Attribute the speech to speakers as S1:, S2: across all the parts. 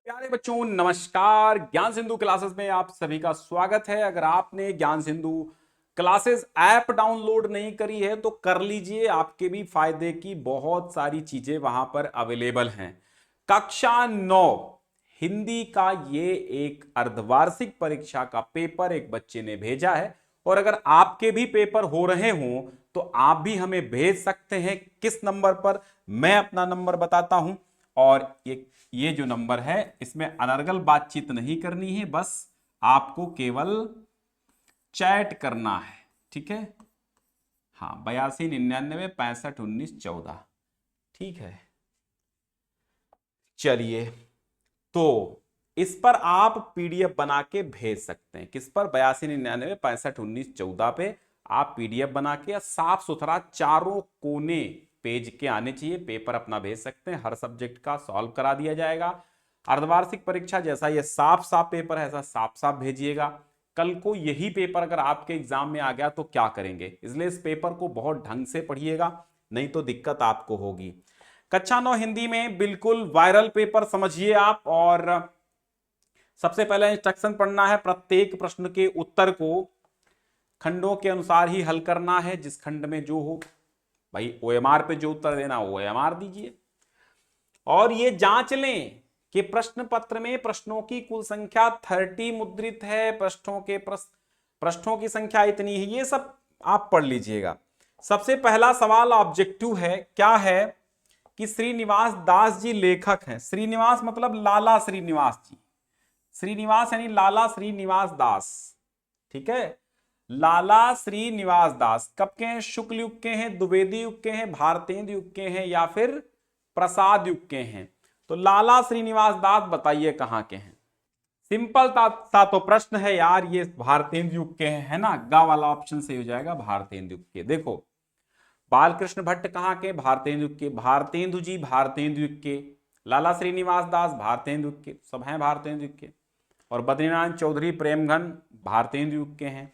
S1: प्यारे बच्चों नमस्कार। ज्ञान सिंधु क्लासेस में आप सभी का स्वागत है। अगर आपने ज्ञान सिंधु क्लासेस ऐप डाउनलोड नहीं करी है तो कर लीजिए, आपके भी फायदे की बहुत सारी चीजें वहां पर अवेलेबल हैं। कक्षा 9 हिंदी का ये एक अर्धवार्षिक परीक्षा का पेपर एक बच्चे ने भेजा है, और अगर आपके भी पेपर हो रहे हों तो आप भी हमें भेज सकते हैं। किस नंबर पर, मैं अपना नंबर बताता हूं। और ये जो नंबर है इसमें अनर्गल बातचीत नहीं करनी है, बस आपको केवल चैट करना है। ठीक है, हाँ, 82 99 65 19 14। ठीक है, चलिए, तो इस पर आप पीडीएफ बना के भेज सकते हैं। किस पर? 82 99 65 19 14 पे आप पीडीएफ बना के साफ सुथरा चारों कोने पेज के आने चाहिए। पेपर अपना भेज सकते हैं, हर सब्जेक्ट का सॉल्व करा दिया जाएगा। अर्धवार्षिक परीक्षा जैसा ये साफ साफ पेपर है, ऐसा साफ साफ भेजिएगा। कल को यही पेपर अगर आपके एग्जाम में आ गया तो क्या करेंगे, इसलिए इस पेपर को बहुत ढंग से पढ़िएगा, नहीं तो दिक्कत आपको होगी। कक्षा 9 हिंदी में बिल्कुल वायरल पेपर समझिए आप। और सबसे पहले इंस्ट्रक्शन पढ़ना है, प्रत्येक प्रश्न के उत्तर को खंडों के अनुसार ही हल करना है। जिस खंड में जो हो, भाई ओएमआर पे जो उत्तर देना हो ओएमआर दीजिए। और ये जांच लें कि प्रश्न पत्र में प्रश्नों की कुल संख्या 30 मुद्रित है, पृष्ठों की संख्या इतनी है, ये सब आप पढ़ लीजिएगा। सबसे पहला सवाल ऑब्जेक्टिव है, क्या है कि श्रीनिवास दास जी लेखक हैं। श्रीनिवास मतलब लाला श्रीनिवास जी, श्रीनिवास यानी लाला श्रीनिवास दास। ठीक है, लाला श्रीनिवास दास कब के हैं? शुक्ल युग के हैं, द्विवेदी युग के हैं, भारतेंदु युग के हैं, या फिर प्रसाद युग के हैं? तो लाला श्रीनिवास दास बताइए कहां के हैं। सिंपल सा तो प्रश्न है यार, ये भारतेंदु युग के हैं, है ना? गा वाला ऑप्शन सही हो जाएगा, भारतेंदु युग के। देखो, बालकृष्ण भट्ट कहां के? भारतेंदु युग के। भारतेंदु जी भारतेंदु युग के। लाला श्रीनिवास दास भारतेंदु युग के, सब हैं भारतेंदु युग के। और बद्रीनाथ चौधरी प्रेमघन भारतेंदु युग के हैं।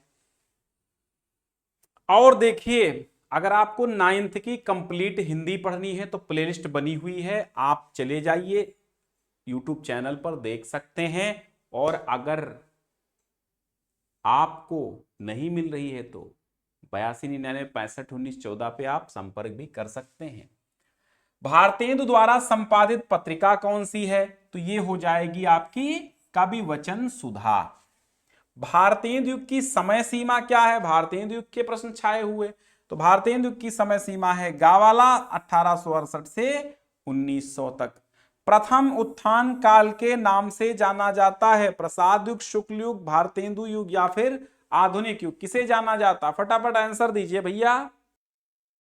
S1: और देखिए, अगर आपको 9th की कंप्लीट हिंदी पढ़नी है तो प्लेलिस्ट बनी हुई है, आप चले जाइए यूट्यूब चैनल पर देख सकते हैं। और अगर आपको नहीं मिल रही है तो 82 99 65 19 14 पे आप संपर्क भी कर सकते हैं। भारतेंदु द्वारा संपादित पत्रिका कौन सी है? तो ये हो जाएगी आपकी कवि वचन सुधा। भारतेंदु युग की समय सीमा क्या है? भारतेंदु युग के प्रश्न छाए हुए, तो भारतेंदु युग की समय सीमा है गावाला 1868 से 1900 तक। प्रथम उत्थान काल के नाम से जाना जाता है प्रसाद युग, शुक्ल युग, भारतेंदु युग, या फिर आधुनिक युग? किसे जाना जाता? फटाफट आंसर दीजिए भैया।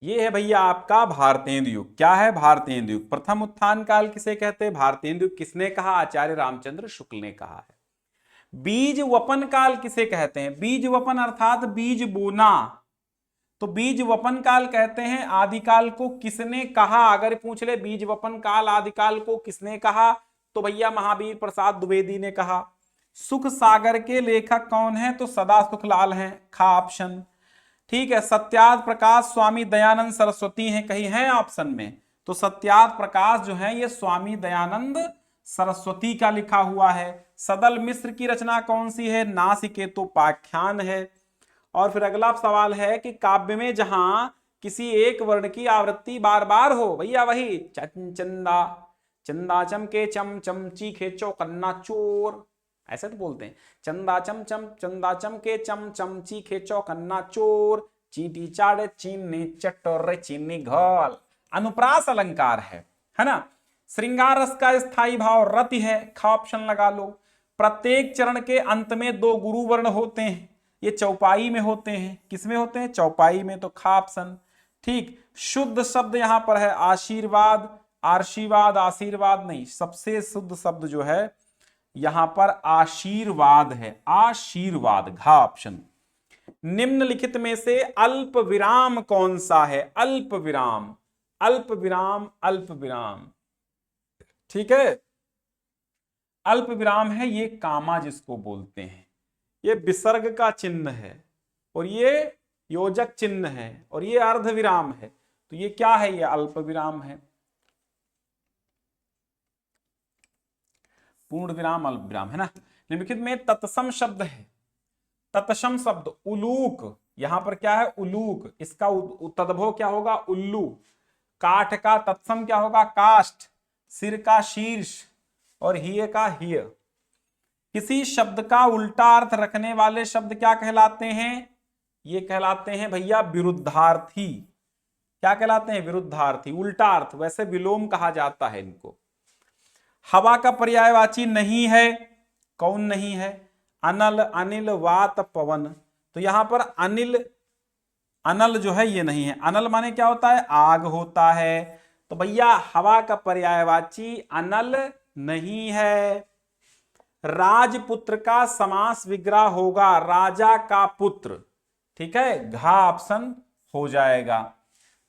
S1: ये है भैया आपका भारतेंदु युग। क्या है? भारतेंदु युग। प्रथम उत्थान काल किसे कहते हैं? भारतेंदु युग। किसने कहा? आचार्य रामचंद्र शुक्ल ने कहा है। बीज वपन काल किसे कहते हैं? बीज वपन अर्थात बीज बोना, तो बीज वपन काल कहते हैं। आदिकाल को किसने कहा? अगर पूछ ले बीज वपन काल आदिकाल को किसने कहा, तो भैया महावीर प्रसाद द्विवेदी ने कहा। सुख सागर के लेखक कौन है? तो सदा सुखलाल हैं, खा ऑप्शन। ठीक है, सत्यार्थ प्रकाश स्वामी दयानंद सरस्वती हैं, कहीं है ऑप्शन में? तो सत्यार्थ प्रकाश जो है ये स्वामी दयानंद सरस्वती का लिखा हुआ है। सदल मिश्र की रचना कौन सी है? नासिकेतोपाख्यान है। और फिर अगला सवाल है कि काव्य में जहां किसी एक वर्ण की आवृत्ति बार बार हो, भैया वही चंदा चंदा चमके चम चमची खेचो कन्ना चोर, ऐसे तो बोलते हैं। चंदा चम चम चंदा चमके चम चमची खेचो कन्ना चोर, चींटी चाड़े चीनी चटोरे चीनी घोल। अनुप्रास अलंकार है ना? श्रृंगार रस का स्थायी भाव रति है, खा ऑप्शन लगा लो। प्रत्येक चरण के अंत में 2 गुरु वर्ण होते हैं, ये चौपाई में होते हैं। किसमें होते हैं? चौपाई में, तो खा ऑप्शन। ठीक, शुद्ध शब्द यहां पर है आशीर्वाद, आशीर्वाद आशीर्वाद नहीं, सबसे शुद्ध शब्द जो है यहां पर आशीर्वाद है, आशीर्वाद, घा ऑप्शन। निम्नलिखित में से अल्प विराम कौन सा है? अल्प विराम, अल्प विराम, अल्प विराम। ठीक है, अल्प विराम है ये कामा जिसको बोलते हैं, ये विसर्ग का चिन्ह है, और ये योजक चिन्ह है, और ये अर्ध विराम है। तो ये क्या है? ये अल्प विराम है। पूर्ण विराम अल्प विराम, है ना। निम्नलिखित में तत्सम शब्द है, तत्सम शब्द उलूक, यहां पर क्या है उलूक, इसका तद्भव क्या होगा उल्लू, काठ का तत्सम क्या होगा काष्ठ, सिर का शीर्ष और हिय का हिय। किसी शब्द का उल्टा अर्थ रखने वाले शब्द क्या कहलाते हैं, ये कहलाते हैं भैया विरुद्धार्थी। क्या कहलाते हैं विरुद्धार्थी, उल्टा अर्थ, वैसे विलोम कहा जाता है इनको। हवा का पर्यायवाची नहीं है, कौन नहीं है, अनल, अनिल, वात, पवन। तो यहां पर अनिल, अनल जो है ये नहीं है, अनल माने क्या होता है आग होता है, तो भैया हवा का पर्यायवाची अनल नहीं है। राजपुत्र का समास विग्रह होगा राजा का पुत्र, ठीक है, घा ऑप्शन हो जाएगा।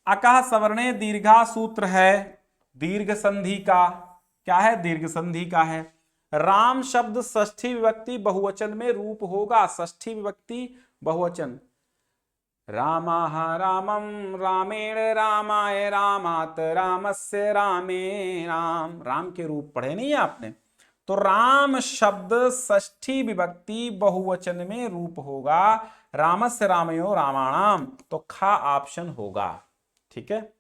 S1: अकह सवर्णे दीर्घा सूत्र है, दीर्घ संधि का, क्या है दीर्घ संधि का है। राम शब्द षष्ठी विभक्ति बहुवचन में रूप होगा, षष्ठी विभक्ति बहुवचन, रामाः रामं रामेण रामाय रामात रामस्य रामे राम, राम के रूप पढ़े नहीं आपने, तो राम शब्द षष्ठी विभक्ति बहुवचन में रूप होगा रामस्य रामयो रामाणाम, तो खा ऑप्शन होगा, ठीक है।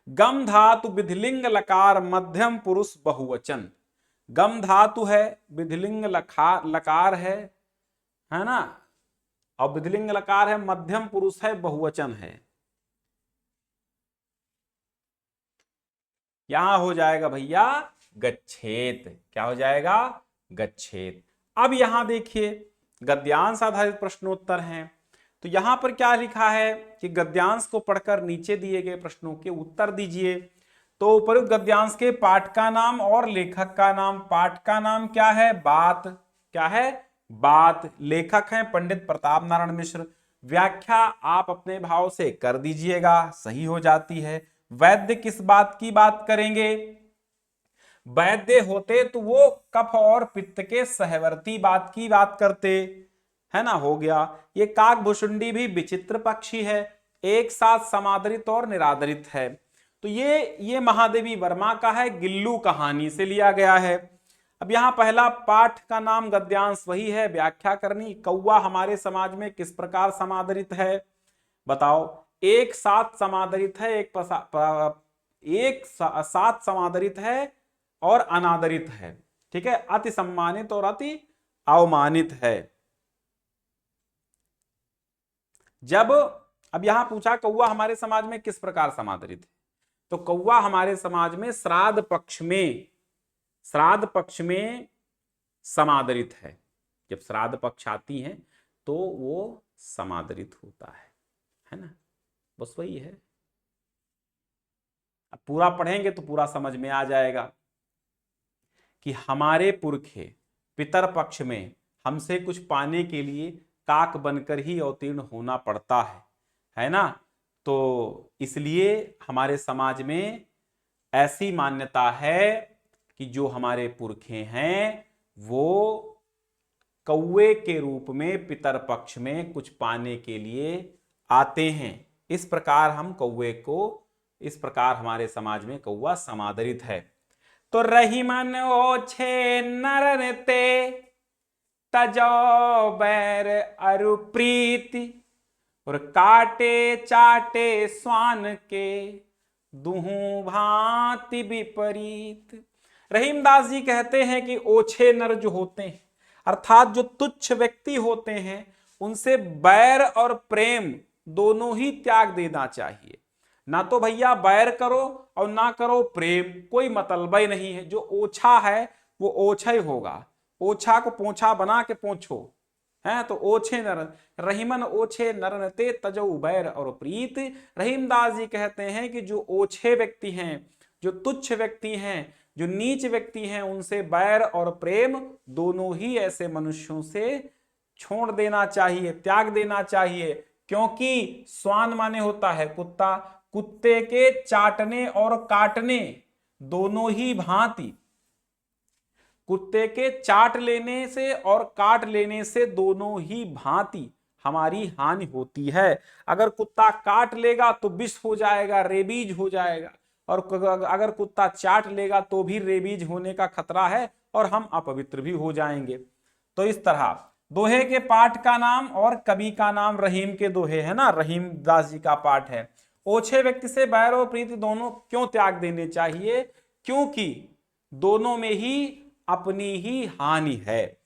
S1: गम धातु विधिलिंग लकार मध्यम पुरुष बहुवचन, गम धातु है विधिलिंग लकार है ना, और विधिलिंग लकार है मध्यम पुरुष है बहुवचन है, यहां हो जाएगा भैया गच्छेत, क्या हो जाएगा गच्छेत। अब यहां देखिए गद्यांश आधारित प्रश्नोत्तर हैं, तो यहां पर क्या लिखा है कि गद्यांश को पढ़कर नीचे दिए गए प्रश्नों के उत्तर दीजिए। तो उपयुक्त गद्यांश के पाठ का नाम और लेखक का नाम, पाठ का नाम क्या है बात, क्या है बात, लेखक हैं पंडित प्रताप नारायण मिश्र। व्याख्या आप अपने भाव से कर दीजिएगा, सही हो जाती है। वैद्य किस बात की बात करेंगे, वैद्य होते तो वो कफ और पित्त के सहवर्ती बात की बात करते, है ना, हो गया। ये काकभुशुंडी भी विचित्र पक्षी है, एक साथ समादरित और निरादरित है। तो ये महादेवी वर्मा का है, गिल्लू कहानी से लिया गया है। अब यहां पहला पाठ का नाम गद्यांश वही है, व्याख्या करनी। कौवा हमारे समाज में किस प्रकार समादरित है बताओ, एक साथ समादरित है, एक साथ समादरित है और अनादरित है, ठीक है, अति सम्मानित और अति अवमानित है। जब अब यहां पूछा कौवा हमारे समाज में किस प्रकार समादरित है, तो कौवा हमारे समाज में श्राद्ध पक्ष में समादरित है। जब श्राद्ध पक्ष आती है तो वो समादरित होता है ना, बस वही है। अब पूरा पढ़ेंगे तो पूरा समझ में आ जाएगा कि हमारे पुरखे पितर पक्ष में हमसे कुछ पाने के लिए काक बनकर ही अवतीर्ण होना पड़ता है ना। तो इसलिए हमारे समाज में ऐसी मान्यता है कि जो हमारे पुरखे हैं वो कौवे के रूप में पितर पक्ष में कुछ पाने के लिए आते हैं। इस प्रकार हम कौवे को, इस प्रकार हमारे समाज में कौवा समादरित है। तो रहीमन ओछे नरन ते तजो बैर अरु प्रीति, और काटे चाटे स्वान के दुहू भांति विपरीत। रहीमदास जी कहते हैं कि ओछे नर जो होते हैं, अर्थात जो तुच्छ व्यक्ति होते हैं, उनसे बैर और प्रेम दोनों ही त्याग देना चाहिए। ना तो भैया बैर करो और ना करो प्रेम, कोई मतलब ही नहीं है। जो ओछा है वो ओछा ही होगा, ओछा को पोछा बना के पोछो, है तो ओछे नर, रहीमन ओछे नरन ते तजौ बैर और प्रीत। रहीमदास जी कहते हैं कि जो ओछे व्यक्ति हैं, जो तुच्छ व्यक्ति हैं, जो नीच व्यक्ति हैं, उनसे बैर और प्रेम दोनों ही ऐसे मनुष्यों से छोड़ देना चाहिए, त्याग देना चाहिए। क्योंकि स्वान माने होता है कुत्ता, कुत्ते के चाटने और काटने दोनों ही भांति, कुत्ते के चाट लेने से और काट लेने से दोनों ही भांति हमारी हानि होती है। अगर कुत्ता काट लेगा तो विष हो जाएगा, रेबीज हो जाएगा, और अगर कुत्ता चाट लेगा तो भी रेबीज होने का खतरा है और हम अपवित्र भी हो जाएंगे। तो इस तरह दोहे के पाठ का नाम और कवि का नाम रहीम के दोहे है ना, रहीम दास जी का पाठ है। ओछे व्यक्ति से बैर और प्रीति दोनों क्यों त्याग देने चाहिए? क्योंकि दोनों में ही अपनी ही हानि है।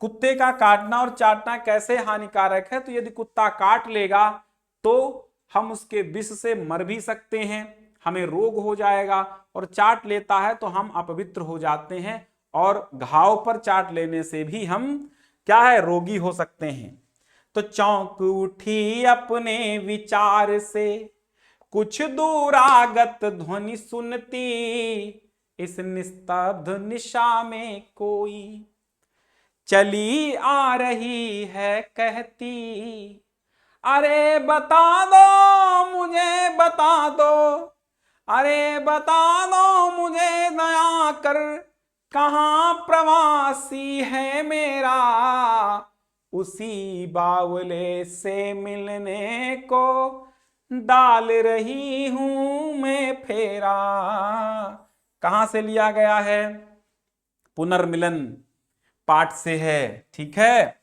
S1: कुत्ते का काटना और चाटना कैसे हानिकारक है? तो यदि कुत्ता काट लेगा तो हम उसके विष से मर भी सकते हैं, हमें रोग हो जाएगा, और चाट लेता है तो हम अपवित्र हो जाते हैं, और घाव पर चाट लेने से भी हम क्या है, रोगी हो सकते हैं। तो चौंक उठी अपने विचार से, कुछ दूरागत ध्वनि सुनती, इस निस्तब्ध निशा में कोई चली आ रही है कहती, अरे बता दो मुझे बता दो, अरे बता दो मुझे दया कर, कहाँ प्रवासी है मेरा, उसी बावले से मिलने को डाल रही हूं मैं फेरा। कहां से लिया गया है? पुनर्मिलन पाठ से है, ठीक है।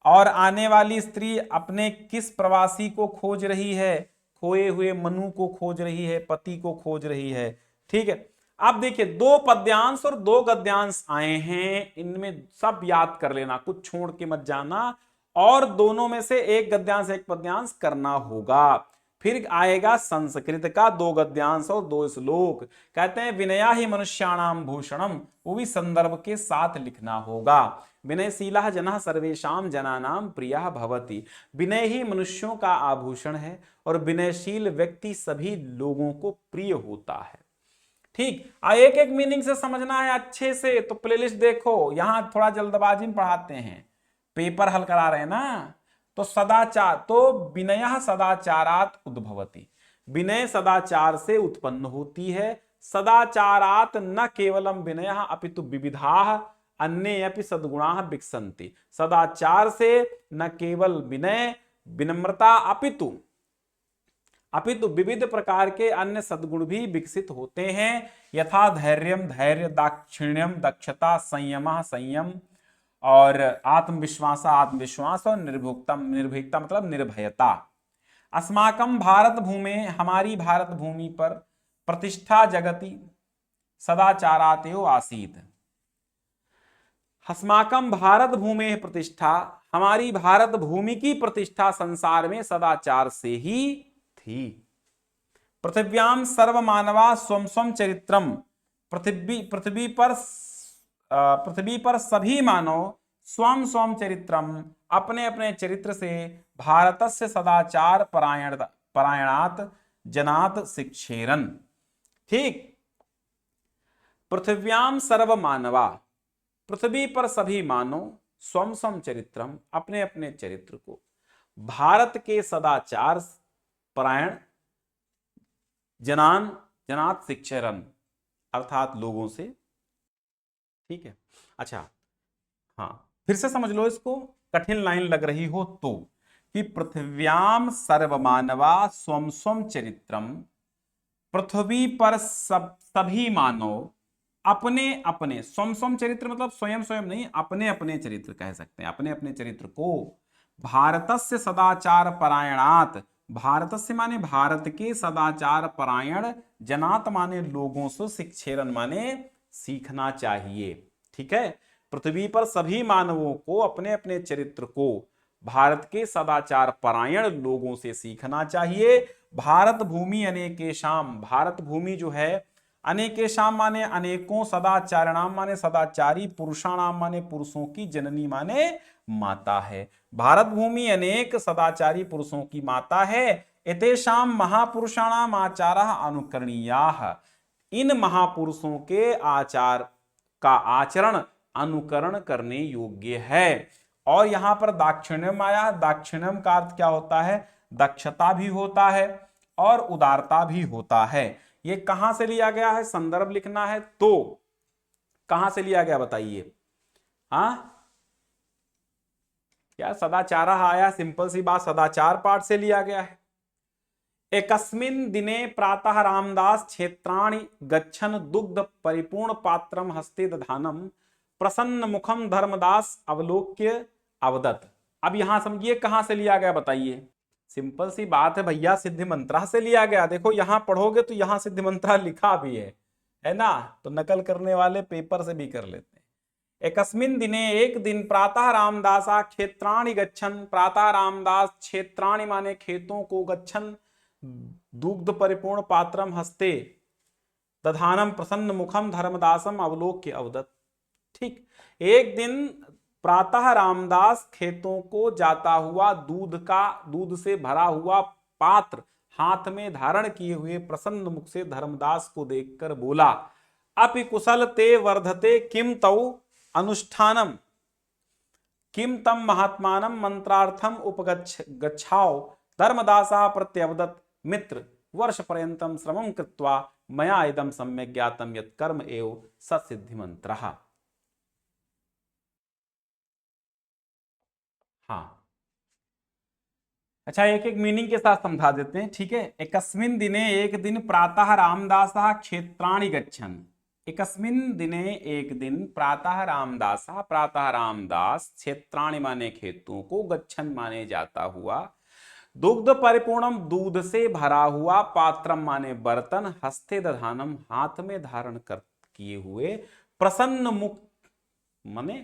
S1: और आने वाली स्त्री अपने किस प्रवासी को खोज रही है? खोए हुए मनु को खोज रही है, पति को खोज रही है, ठीक है। अब देखिए, 2 पद्यांश और 2 गद्यांश आए हैं, इनमें सब याद कर लेना, कुछ छोड़ के मत जाना, और दोनों में से एक गद्यांश एक पद्यांश करना होगा। फिर आएगा संस्कृत का 2 गद्यांश और 2 श्लोक। कहते हैं विनया ही मनुष्याणाम भूषणम, वो भी संदर्भ के साथ लिखना होगा। विनयशीला जनः सर्वेषां जनानां प्रियः भवति, विनय ही मनुष्यों का आभूषण है और विनयशील व्यक्ति सभी लोगों को प्रिय होता है। ठीक, एक एक मीनिंग से समझना है अच्छे से, तो प्लेलिस्ट देखो, यहां थोड़ा जल्दबाजी में पढ़ाते हैं, पेपर हल करा रहे हैं ना। तो सदाचार, तो विनयः सदाचारात उद्भवति, विनय सदाचार से उत्पन्न होती है। सदाचारात न केवलम विनयः अपितु विविधाः अन्ये अपि सद्गुणाः विकसन्ति, सदाचार से न केवल विनय विनम्रता अपितु विविध प्रकार के अन्य सद्गुण भी विकसित होते हैं। यथा धैर्यम धैर्य, दाक्षिण्यम दक्षता, संयमः संयम, और आत्मविश्वास आत्मविश्वास, और निर्भीकता मतलब निर्भयता। अस्माकं भारत भूमि, हमारी भारत भूमि पर प्रतिष्ठा जगति सदाचारातेव आसीत्, अस्माकं भारत भूमि प्रतिष्ठा, हमारी भारत भूमि की प्रतिष्ठा संसार में सदाचार से ही थी। पृथिव्याम सर्वमानवा स्वम स्वम चरित्रम, पृथ्वी पर सभी मानव स्वम स्वम चरित्रम, अपने अपने चरित्र से भारतस्य सदाचार परायणात जनात शिक्षेरन। ठीक, पृथिव्याम सर्वमानवा, पृथ्वी पर सभी मानव स्वम स्वम चरित्रम, अपने अपने चरित्र को भारत के सदाचार परायण जनात शिक्षरन, अर्थात लोगों से। ठीक है, अच्छा हाँ, फिर से समझ लो इसको, कठिन लाइन लग रही हो तो, कि पृथिव्याम सर्वमानवा स्वम स्वम चरित्रम, पृथ्वी पर सभी मानव अपने अपने, स्वम स्वम चरित्र मतलब स्वयं स्वयं नहीं, अपने अपने चरित्र कह सकते हैं, अपने अपने चरित्र को भारतस्य सदाचार परायणात, भारतस्य माने भारत के, सदाचार परायण, जनात माने लोगों से, शिक्षेरन माने सीखना चाहिए। ठीक है, पृथ्वी पर सभी मानवों को अपने अपने चरित्र को भारत के सदाचार परायण लोगों से सीखना चाहिए। भारत भूमि अनेकेशाम, भारत भूमि जो है अनेकेशाम माने अनेकों, सदाचारणाम माने सदाचारी, पुरुषाणाम माने पुरुषों की, जननी माने माता है। भारत भूमि अनेक सदाचारी पुरुषों की माता है। एतेषाम महापुरुषाणाम आचारः अनुकरणीयाः, इन महापुरुषों के आचार का आचरण अनुकरण करने योग्य है। और यहां पर दाक्षिण्यम आया, दाक्षिण्यम का अर्थ क्या होता है? दक्षता भी होता है और उदारता भी होता है। ये कहां से लिया गया है? संदर्भ लिखना है तो कहां से लिया गया बताइए? हाँ क्या सदाचार आया, सिंपल सी बात, सदाचार पाठ से लिया गया है। एकस्मिन् दिने प्रातः रामदास क्षेत्राणि गच्छन् दुग्ध परिपूर्ण पात्रम हस्ते दधानम प्रसन्न मुखम धर्मदास अवलोक्य अवदत्। अब यहां समझिए कहां से लिया गया बताइए। सिंपल सी बात है भैया, सिद्धि मंत्रा से लिया गया। देखो यहां पढ़ोगे तो यहां सिद्धि मंत्रा लिखा भी है ना, तो नकल करने वाले पेपर से भी कर लेते हैं। एकस्मिन् दिने एक दिन प्रातः रामदासा क्षेत्राणि गच्छन्, प्रातः रामदास क्षेत्राणि माने खेतों को, गच्छन् दुग्ध परिपूर्ण पात्रम हस्ते दधानम प्रसन्न मुखम धर्मदासम अवलोक्य अवदत्। ठीक, एक दिन प्रातः रामदास खेतों को जाता हुआ दूध से भरा हुआ पात्र हाथ में धारण किए हुए प्रसन्न मुख से धर्मदास को देखकर बोला, अपि कुशल ते वर्धते किम तौ अनुष्ठानम किम तम महात्मानम मंत्रार्थम उपगच्छाओ। धर्मदासा प्रत्यवदत्, मित्र वर्ष पर्यंतम श्रमं कृत्वा मया इदं सम्यक् ज्ञातम यत् कर्म एव ससिद्धि मंत्रः। हाँ, अच्छा एक एक मीनिंग के साथ समझा देते हैं, ठीक है। एकस्मिन् दिने एक दिन प्रातः रामदासः क्षेत्राणि गच्छन्। एकस्मिन् दिने एक दिन प्रातः रामदासः, प्रातः रामदास क्षेत्राणि माने खेतों को, गच्छन् माने जाता हुआ, दुग्ध परिपूर्णम दूध से भरा हुआ, पात्रम माने बर्तन, हस्ते दधानम हाथ में धारण कर किए हुए, प्रसन्न मुख माने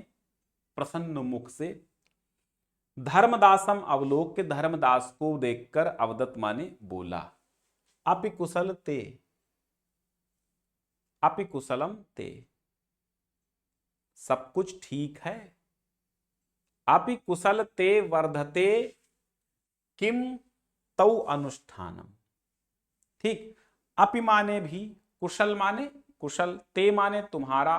S1: प्रसन्न मुख से, धर्मदासम अवलोक्य धर्मदास को देखकर, अवदत माने बोला, अपि कुशल ते, अपि कुशलम ते, सब कुछ ठीक है। अपि कुशल ते वर्धते किम तौ अनुष्ठानम। ठीक, अपि माने भी, कुशल माने कुशल, ते माने तुम्हारा,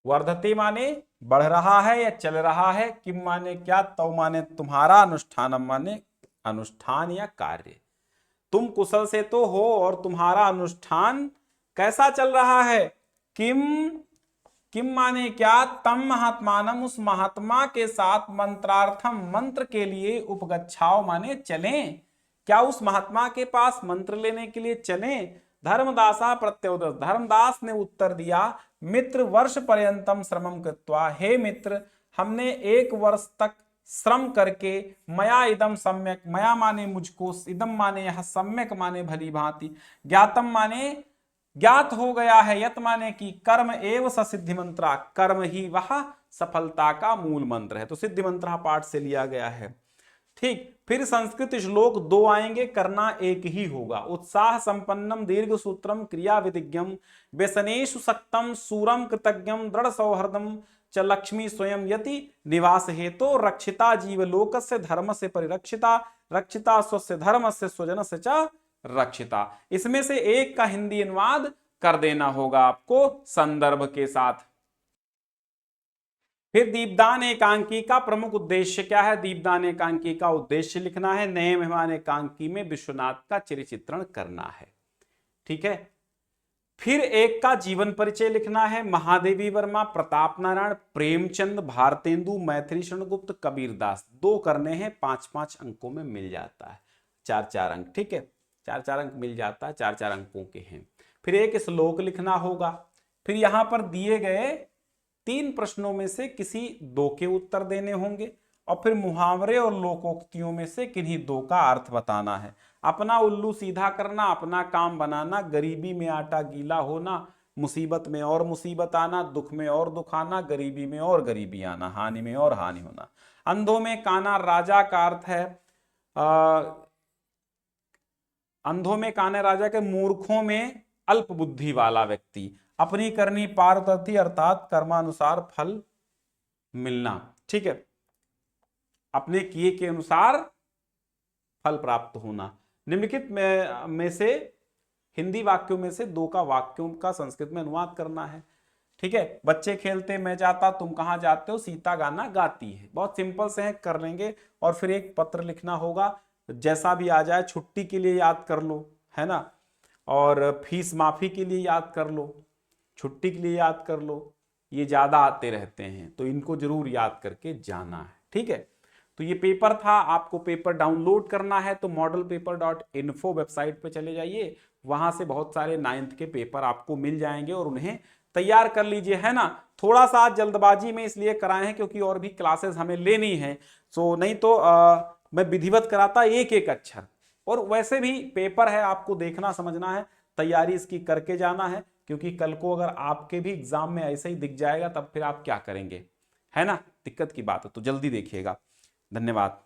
S1: वर्धते माने बढ़ रहा है या चल रहा है, किम माने क्या, तौ माने तुम्हारा, अनुष्ठानम माने अनुष्ठान या कार्य। तुम कुशल से तो हो और तुम्हारा अनुष्ठान कैसा चल रहा है। किम, किम माने क्या, तम महात्मानम उस महात्मा के साथ, मंत्रार्थम मंत्र के लिए, उपगच्छाओ माने चलें, क्या उस महात्मा के पास मंत्र लेने के लिए चलें। धर्मदासा प्रत्युदस, धर्मदास ने उत्तर दिया, मित्र वर्ष पर्यंतम श्रमम कृत्वा, हे मित्र हमने एक वर्ष तक श्रम करके, मया इदम सम्यक, मया माने मुझको, इदम माने यह, सम्यक माने भली भांति, ज्ञातम माने ज्ञात हो गया है, यत माने कि कर्म एव सिद्धि मंत्रा, कर्म ही वह सफलता का मूल मंत्र है। तो सिद्धि मंत्रा पाठ से लिया गया है। ठीक, फिर संस्कृत श्लोक दो आएंगे, करना एक ही होगा। उत्साह संपन्नम दीर्घ सूत्रम क्रिया विदिज्ञम व्यसनेषु सक्तम सूरम कृतज्ञम दृढ़ सौहृदम च लक्ष्मी स्वयं यति निवास हेतो रक्षिता जीवलोक से धर्म से परिरक्षिता, रक्षिता स्वस्य धर्म से स्वजन से च रक्षिता। इसमें से एक का हिंदी अनुवाद कर देना होगा आपको संदर्भ के साथ। फिर दीपदान एकांकी का प्रमुख उद्देश्य क्या है। दीपदान एकांकी का उद्देश्य लिखना है, नए मेहमान एकांकी में विश्वनाथ का चिरचित्रण करना है। ठीक है, फिर एक का जीवन परिचय लिखना है, महादेवी वर्मा, प्रताप नारायण, प्रेमचंद, भारतेंदु, मैथिली शरण गुप्त, कबीरदास। दो करने हैं, 5-5 अंकों में मिल जाता है, 4-4 अंक। ठीक है, 4-4 अंक मिल जाता है, 4-4 अंकों के हैं। फिर एक श्लोक लिखना होगा। फिर यहां पर दिए गए 3 प्रश्नों में से किसी 2 के उत्तर देने होंगे, और फिर मुहावरे और लोकोक्तियों में से किन्हीं 2 का अर्थ बताना है। अपना उल्लू सीधा करना, अपना काम बनाना, गरीबी में आटा गीला होना, मुसीबत में और मुसीबत आना, दुख में और दुख आना, गरीबी में और गरीबी आना, हानि में और हानि होना। अंधों में काना राजा का अर्थ है, अंधों में काना राजा के, मूर्खों में अल्प बुद्धि वाला व्यक्ति। अपनी करनी पारदर्शी अर्थात कर्मानुसार फल मिलना। ठीक है, अपने किए के अनुसार फल प्राप्त होना। निम्नलिखित में से हिंदी वाक्यों में से 2 का वाक्यों का संस्कृत में अनुवाद करना है। ठीक है, बच्चे खेलते मैं जाता, तुम कहां जाते हो, सीता गाना गाती है। बहुत सिंपल से है, कर लेंगे। और फिर एक पत्र लिखना होगा, जैसा भी आ जाए। छुट्टी के लिए याद कर लो, है ना, और फीस माफी के लिए याद कर लो, छुट्टी के लिए याद कर लो, ये ज्यादा आते रहते हैं, तो इनको जरूर याद करके जाना है। ठीक है, तो तो ये पेपर था, आपको पेपर डाउनलोड करना है तो modelpaper.info वेबसाइट पे चले जाइए, वहां से बहुत सारे 9th के पेपर आपको मिल जाएंगे और उन्हें तैयार कर लीजिए, है ना। थोड़ा सा जल्दबाजी में इसलिए कराए हैं क्योंकि और भी क्लासेस हमें लेनी है, सो नहीं तो मैं विधिवत कराता एक एक अक्षर। और वैसे भी पेपर है, आपको देखना समझना है, तैयारी इसकी करके जाना है, क्योंकि कल को अगर आपके भी एग्जाम में ऐसे ही दिख जाएगा तब फिर आप क्या करेंगे, है ना, दिक्कत की बात है। तो जल्दी देखिएगा। धन्यवाद।